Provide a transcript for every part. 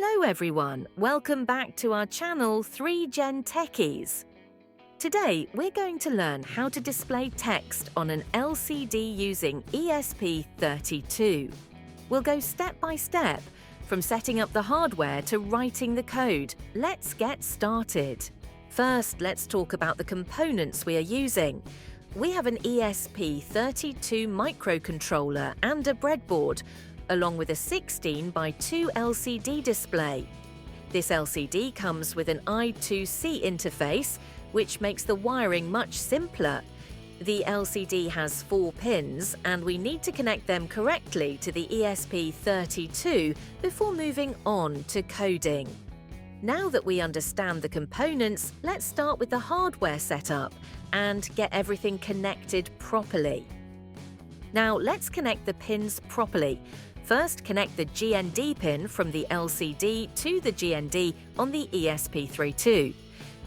Hello everyone, welcome back to our channel 3Gen Techies. Today we're going to learn how to display text on an LCD using ESP32. We'll go step by step, from setting up the hardware to writing the code. Let's get started. First, let's talk about the components we are using. We have an ESP32 microcontroller and a breadboard, along with a 16 by 2 LCD display. This LCD comes with an I2C interface, which makes the wiring much simpler. The LCD has 4 pins, and we need to connect them correctly to the ESP32 before moving on to coding. Now that we understand the components, let's start with the hardware setup and get everything connected properly. Now let's connect the pins properly. First, connect the GND pin from the LCD to the GND on the ESP32.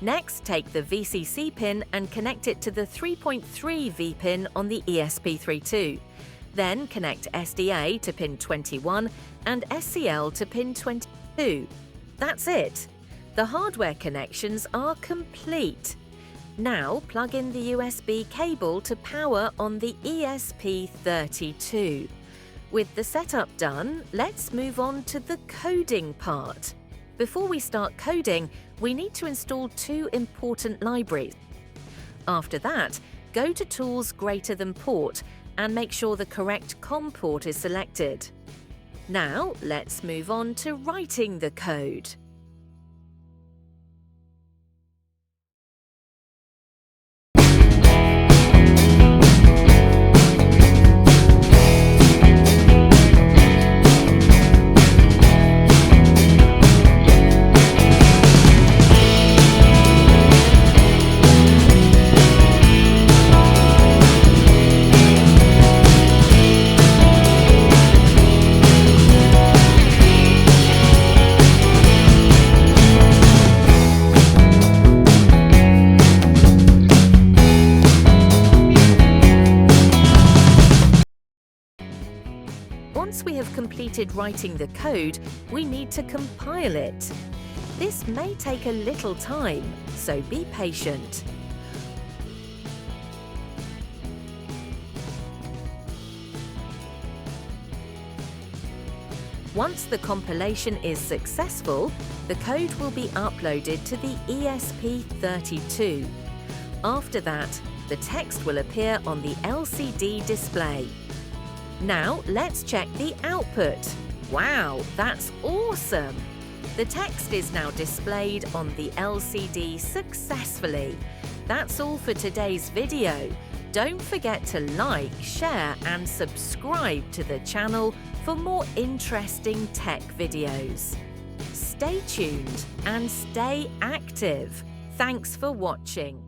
Next, take the VCC pin and connect it to the 3.3 V pin on the ESP32. Then connect SDA to pin 21 and SCL to pin 22. That's it. The hardware connections are complete. Now plug in the USB cable to power on the ESP32. With the setup done, let's move on to the coding part. Before we start coding, we need to install 2 important libraries. After that, go to Tools greater than Port and make sure the correct COM port is selected. Now, let's move on to writing the code. Once we have completed writing the code, we need to compile it. This may take a little time, so be patient. Once the compilation is successful, the code will be uploaded to the ESP32. After that, the text will appear on the LCD display. Now let's check the output. Wow, that's awesome! The text is now displayed on the LCD successfully. That's all for today's video. Don't forget to like, share and subscribe to the channel for more interesting tech videos. Stay tuned and stay active. Thanks for watching.